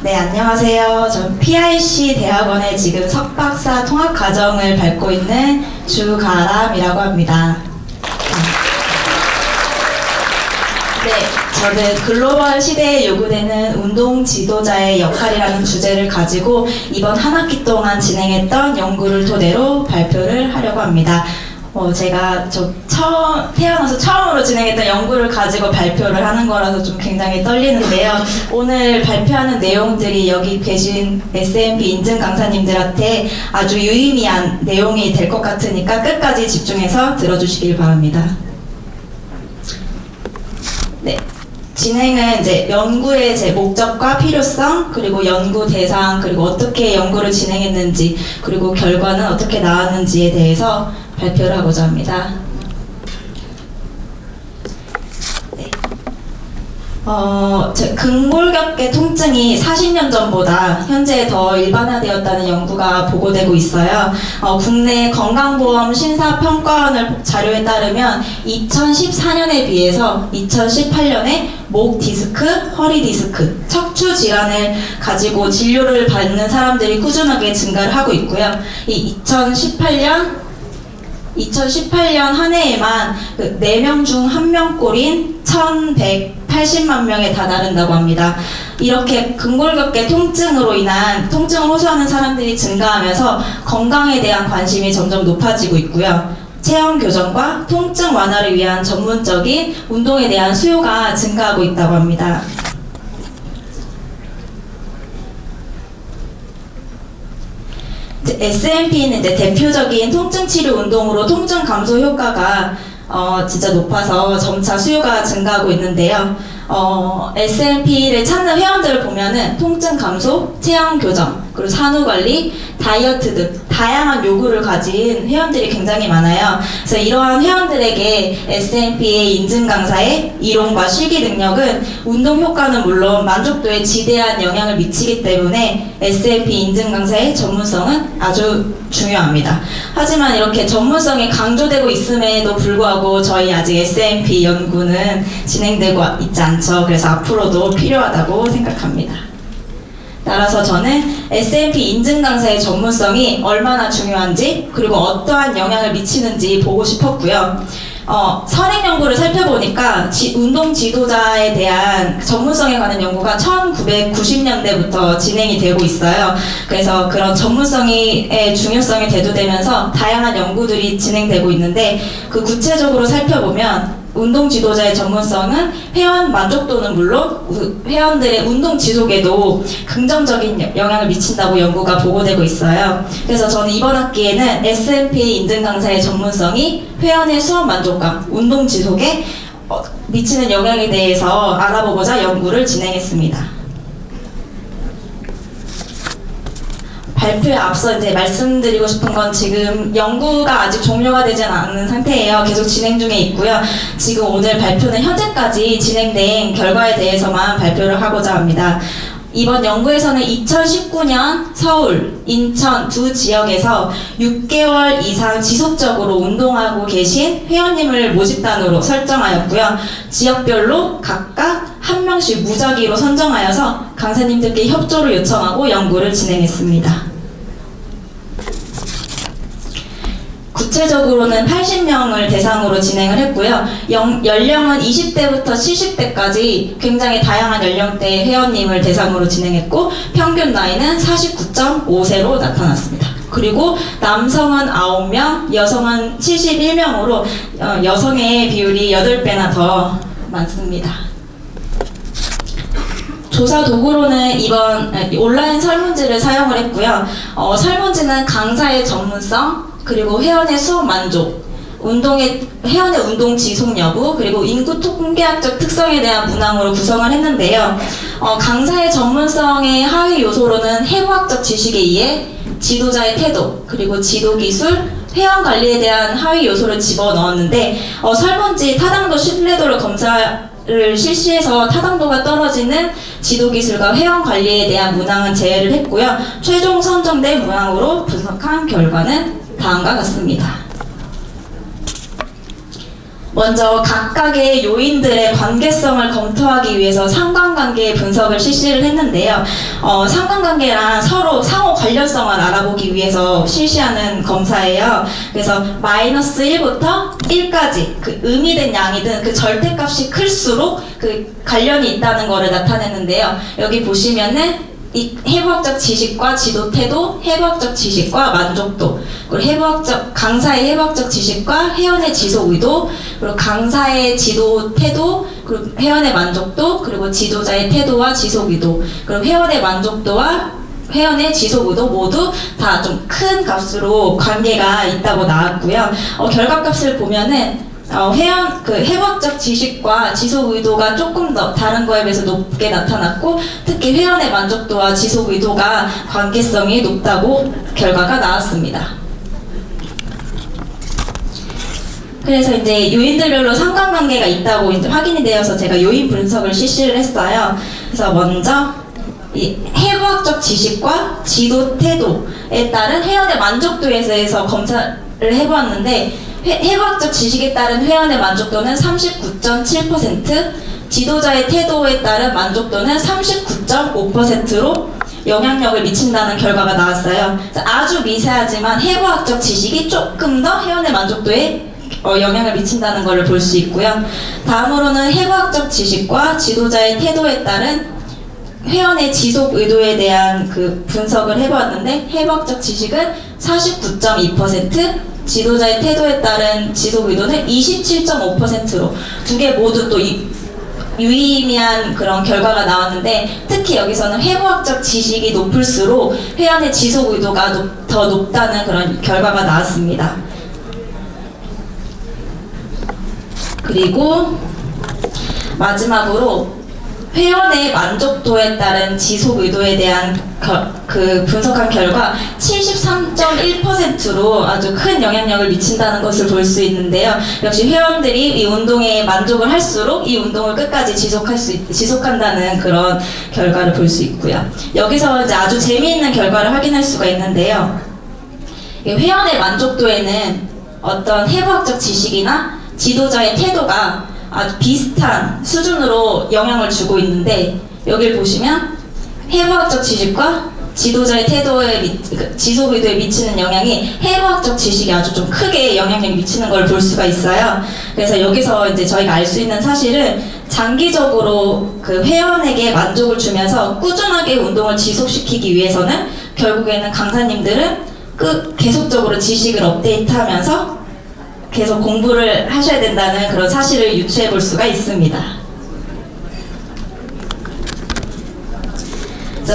네, 안녕하세요. 전 PIC 대학원에 지금 석박사 통합과정을 밟고 있는 주가람이라고 합니다. 네, 저는 글로벌 시대에 요구되는 운동 지도자의 역할이라는 주제를 가지고 이번 한 학기 동안 진행했던 연구를 토대로 발표를 하려고 합니다. 제가 태어나서 처음으로 진행했던 연구를 가지고 발표를 하는 거라서 좀 굉장히 떨리는데요. 오늘 발표하는 내용들이 여기 계신 SMP 인증 강사님들한테 아주 유의미한 내용이 될 것 같으니까 끝까지 집중해서 들어주시길 바랍니다. 네. 진행은 이제 연구의 제 목적과 필요성, 그리고 연구 대상, 그리고 어떻게 연구를 진행했는지, 그리고 결과는 어떻게 나왔는지에 대해서 발표를 하고자 합니다. 네. 근골격계 통증이 40년 전보다 현재 더 일반화되었다는 연구가 보고되고 있어요. 국내 건강보험 심사평가원 자료에 따르면 2014년에 비해서 2018년에 목 디스크, 허리 디스크, 척추 질환을 가지고 진료를 받는 사람들이 꾸준하게 증가를 하고 있고요. 이 2018년 한 해에만 4명 중 1명꼴인 1180만 명에 다다른다고 합니다. 이렇게 근골격계 통증으로 인한 통증을 호소하는 사람들이 증가하면서 건강에 대한 관심이 점점 높아지고 있고요. 체형 교정과 통증 완화를 위한 전문적인 운동에 대한 수요가 증가하고 있다고 합니다. SNP는 대표적인 통증 치료 운동으로 통증 감소 효과가 진짜 높아서 점차 수요가 증가하고 있는데요. SNP를 찾는 회원들을 보면은 통증 감소, 체형 교정, 그리고 산후 관리, 다이어트 등 다양한 요구를 가진 회원들이 굉장히 많아요. 그래서 이러한 회원들에게 SNP의 인증 강사의 이론과 실기 능력은 운동 효과는 물론 만족도에 지대한 영향을 미치기 때문에 SNP 인증 강사의 전문성은 아주 중요합니다. 하지만 이렇게 전문성이 강조되고 있음에도 불구하고 저희 아직 SNP 연구는 진행되고 있지 않죠. 그래서 앞으로도 필요하다고 생각합니다. 따라서 저는 SMP 인증 강사의 전문성이 얼마나 중요한지, 그리고 어떠한 영향을 미치는지 보고 싶었고요. 선행 연구를 살펴보니까 운동 지도자에 대한 전문성에 관한 연구가 1990년대부터 진행이 되고 있어요. 그래서 그런 전문성의 중요성이 대두되면서 다양한 연구들이 진행되고 있는데, 구체적으로 살펴보면 운동 지도자의 전문성은 회원 만족도는 물론 회원들의 운동 지속에도 긍정적인 영향을 미친다고 연구가 보고되고 있어요. 그래서 저는 이번 학기에는 SMP 인증 강사의 전문성이 회원의 수업 만족감, 운동 지속에 미치는 영향에 대해서 알아보고자 연구를 진행했습니다. 발표에 앞서 이제 말씀드리고 싶은 건 지금 연구가 아직 종료가 되지 않은 상태예요. 계속 진행 중에 있고요. 지금 오늘 발표는 현재까지 진행된 결과에 대해서만 발표를 하고자 합니다. 이번 연구에서는 2019년 서울, 인천 두 지역에서 6개월 이상 지속적으로 운동하고 계신 회원님을 모집단으로 설정하였고요. 지역별로 각각 한 명씩 무작위로 선정하여서 강사님들께 협조를 요청하고 연구를 진행했습니다. 구체적으로는 80명을 대상으로 진행을 했고요. 연령은 20대부터 70대까지 굉장히 다양한 연령대의 회원님을 대상으로 진행했고, 평균 나이는 49.5세로 나타났습니다. 그리고 남성은 9명, 여성은 71명으로 여성의 비율이 8배나 더 많습니다. 조사 도구로는 이번 온라인 설문지를 사용을 했고요. 설문지는 강사의 전문성, 그리고 회원의 수업 만족, 회원의 운동 지속 여부, 그리고 인구 통계학적 특성에 대한 문항으로 구성을 했는데요. 강사의 전문성의 하위 요소로는 해부학적 지식에 의해 지도자의 태도, 그리고 지도 기술, 회원 관리에 대한 하위 요소를 집어넣었는데, 설문지 타당도 신뢰도를 검사를 실시해서 타당도가 떨어지는 지도기술과 회원 관리에 대한 문항은 제외를 했고요. 최종 선정된 문항으로 분석한 결과는 다음과 같습니다. 먼저 각각의 요인들의 관계성을 검토하기 위해서 상관관계 분석을 실시를 했는데요. 상관관계랑 서로 상호 관련성을 알아보기 위해서 실시하는 검사예요. 그래서 -1부터 1까지 그 의미된 양이든 그 절대값이 클수록 그 관련이 있다는 것을 나타냈는데요. 여기 보시면은 이 해부학적 지식과 지도 태도, 해부학적 지식과 만족도, 그리고 강사의 해부학적 지식과 회원의 지속 의도, 그리고 강사의 지도 태도, 그리고 회원의 만족도, 그리고 지도자의 태도와 지속 의도, 그리고 회원의 만족도와 회원의 지속 의도 모두 다 좀 큰 값으로 관계가 있다고 나왔고요. 결과값을 보면은 해부학적 지식과 지속 의도가 조금 더 다른 거에 비해서 높게 나타났고, 특히 회원의 만족도와 지속 의도가 관계성이 높다고 결과가 나왔습니다. 그래서 이제 요인들별로 상관관계가 있다고 이제 확인이 되어서 제가 요인 분석을 실시를 했어요. 그래서 먼저 이 해부학적 지식과 지도 태도에 따른 회원의 만족도에 대해서 검사를 해보았는데, 해부학적 지식에 따른 회원의 만족도는 39.7%, 지도자의 태도에 따른 만족도는 39.5%로 영향력을 미친다는 결과가 나왔어요. 아주 미세하지만 해부학적 지식이 조금 더 회원의 만족도에 영향을 미친다는 것을 볼 수 있고요. 다음으로는 해부학적 지식과 지도자의 태도에 따른 회원의 지속 의도에 대한 그 분석을 해보았는데, 해부학적 지식은 49.2%, 지도자의 태도에 따른 지속 의도는 27.5%로 두 개 모두 또 유의미한 그런 결과가 나왔는데, 특히 여기서는 해부학적 지식이 높을수록 회원의 지속 의도가 더 높다는 그런 결과가 나왔습니다. 그리고 마지막으로 회원의 만족도에 따른 지속 의도에 대한 그 분석한 결과 73.1%로 아주 큰 영향력을 미친다는 것을 볼 수 있는데요. 역시 회원들이 이 운동에 만족을 할수록 이 운동을 끝까지 지속한다는 그런 결과를 볼 수 있고요. 여기서 이제 아주 재미있는 결과를 확인할 수가 있는데요. 회원의 만족도에는 어떤 해부학적 지식이나 지도자의 태도가 아주 비슷한 수준으로 영향을 주고 있는데, 여기를 보시면 해부학적 지식과 지도자의 태도에 지속 의도에 미치는 영향이 해부학적 지식이 아주 좀 크게 영향력이 미치는 걸 볼 수가 있어요. 그래서 여기서 이제 저희가 알 수 있는 사실은 장기적으로 그 회원에게 만족을 주면서 꾸준하게 운동을 지속시키기 위해서는 결국에는 강사님들은 계속적으로 지식을 업데이트하면서 계속 공부를 하셔야 된다는 그런 사실을 유추해 볼 수가 있습니다.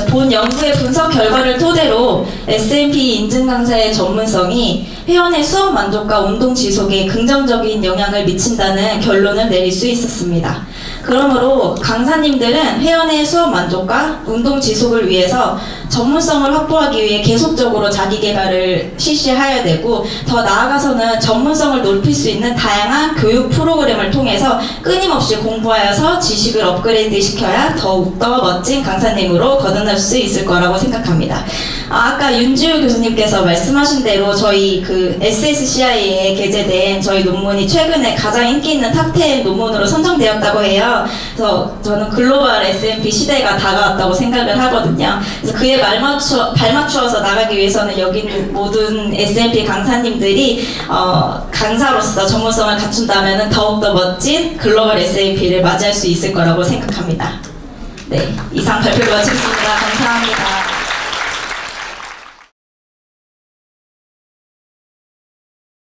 본 연구의 분석 결과를 토대로 S&P 인증 강사의 전문성이 회원의 수업 만족과 운동 지속에 긍정적인 영향을 미친다는 결론을 내릴 수 있었습니다. 그러므로 강사님들은 회원의 수업 만족과 운동 지속을 위해서 전문성을 확보하기 위해 계속적으로 자기 개발을 실시해야 되고, 더 나아가서는 전문성을 높일 수 있는 다양한 교육 프로그램을 통해서 끊임없이 공부하여서 지식을 업그레이드 시켜야 더욱더 멋진 강사님으로 거듭날 수 있을 거라고 생각합니다. 아까 윤지우 교수님께서 말씀하신 대로 저희 그 SSCI에 게재된 저희 논문이 최근에 가장 인기 있는 탑10 논문으로 선정되었다고 해요. 그래서 저는 글로벌 S&P 시대가 다가왔다고 생각을 하거든요. 그래서 그에 발맞추어서 나가기 위해서는 여기 있는 모든 S&P 강사님들이 강사로서 전문성을 갖춘다면 더욱더 멋진 글로벌 S&P를 맞이할 수 있을 거라고 생각합니다. 네, 이상 발표를 마치겠습니다. 감사합니다.